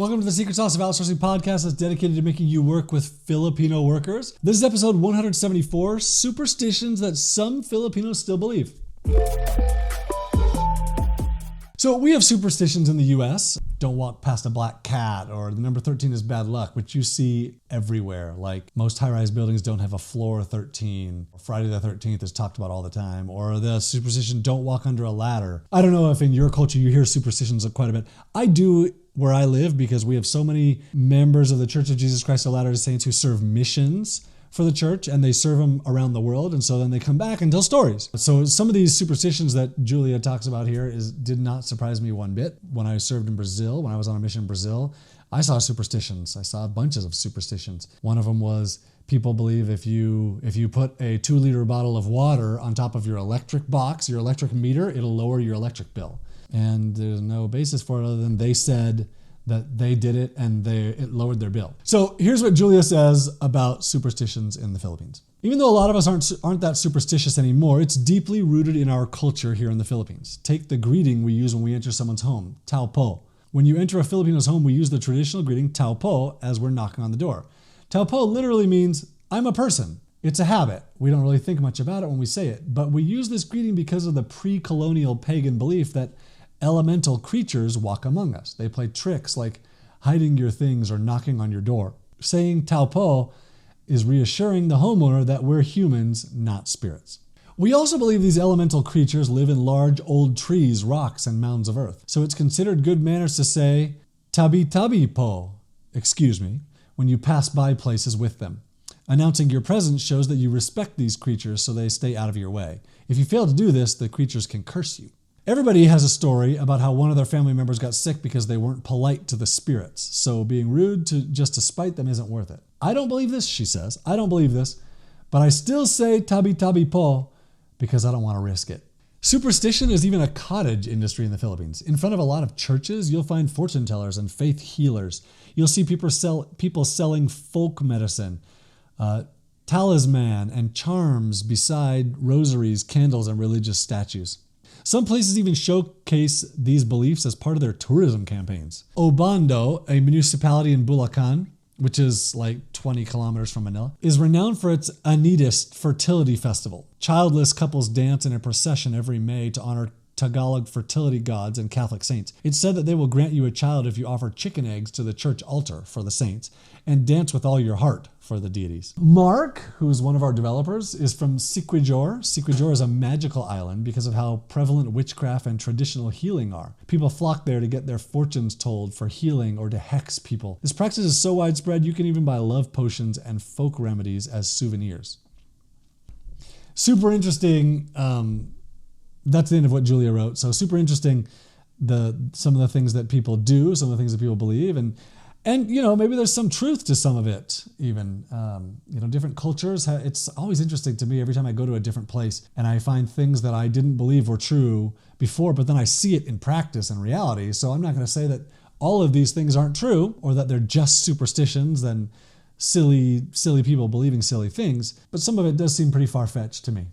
Welcome to the Secret Sauce of Outsourcing podcast that's dedicated to making you work with Filipino workers. This is episode 174, Superstitions That Some Filipinos Still Believe. So we have superstitions in the US. Don't walk past a black cat, or the number 13 is bad luck, which you see everywhere. Like most high-rise buildings don't have a floor 13. Friday the 13th is talked about all the time. Or the superstition, don't walk under a ladder. I don't know if in your culture you hear superstitions quite a bit. I do where I live because we have so many members of the Church of Jesus Christ of Latter-day Saints who serve missions for the church, and they serve them around the world, and so then they come back and tell stories. So some of these superstitions that Julia talks about here did not surprise me one bit. When I served in Brazil, when I was on a mission in Brazil, I saw superstitions. I saw bunches of superstitions. One of them was people believe if you put a 2-liter bottle of water on top of your electric box, your electric meter, it'll lower your electric bill. And there's no basis for it other than they said that they did it and it lowered their bill. So here's what Julia says about superstitions in the Philippines. Even though a lot of us aren't that superstitious anymore, it's deeply rooted in our culture here in the Philippines. Take the greeting we use when we enter someone's home, tao po. When you enter a Filipino's home, we use the traditional greeting tao po as we're knocking on the door. Tao po literally means I'm a person. It's a habit. We don't really think much about it when we say it, but we use this greeting because of the pre-colonial pagan belief that elemental creatures walk among us. They play tricks like hiding your things or knocking on your door. Saying tao po is reassuring the homeowner that we're humans, not spirits. We also believe these elemental creatures live in large old trees, rocks, and mounds of earth. So it's considered good manners to say tabi tabi po, excuse me, when you pass by places with them. Announcing your presence shows that you respect these creatures so they stay out of your way. If you fail to do this, the creatures can curse you. Everybody has a story about how one of their family members got sick because they weren't polite to the spirits. So being rude just to spite them isn't worth it. I don't believe this, she says. I don't believe this, but I still say tabi tabi po because I don't want to risk it. Superstition is even a cottage industry in the Philippines. In front of a lot of churches, you'll find fortune tellers and faith healers. You'll see people selling folk medicine, talisman and charms beside rosaries, candles, and religious statues. Some places even showcase these beliefs as part of their tourism campaigns. Obando, a municipality in Bulacan, which is like 20 kilometers from Manila, is renowned for its Anidist fertility festival. Childless couples dance in a procession every May to honor Tagalog fertility gods and Catholic saints. It's said that they will grant you a child if you offer chicken eggs to the church altar for the saints and dance with all your heart for the deities. Mark, who's one of our developers, is from Siquijor. Siquijor is a magical island because of how prevalent witchcraft and traditional healing are. People flock there to get their fortunes told for healing or to hex people. This practice is so widespread you can even buy love potions and folk remedies as souvenirs. Super interesting. That's the end of what Julia wrote. So super interesting, some of the things that people do, some of the things that people believe, and maybe there's some truth to some of it even. Different cultures, it's always interesting to me every time I go to a different place and I find things that I didn't believe were true before, but then I see it in practice and reality. So I'm not going to say that all of these things aren't true or that they're just superstitions and silly people believing silly things, but some of it does seem pretty far-fetched to me.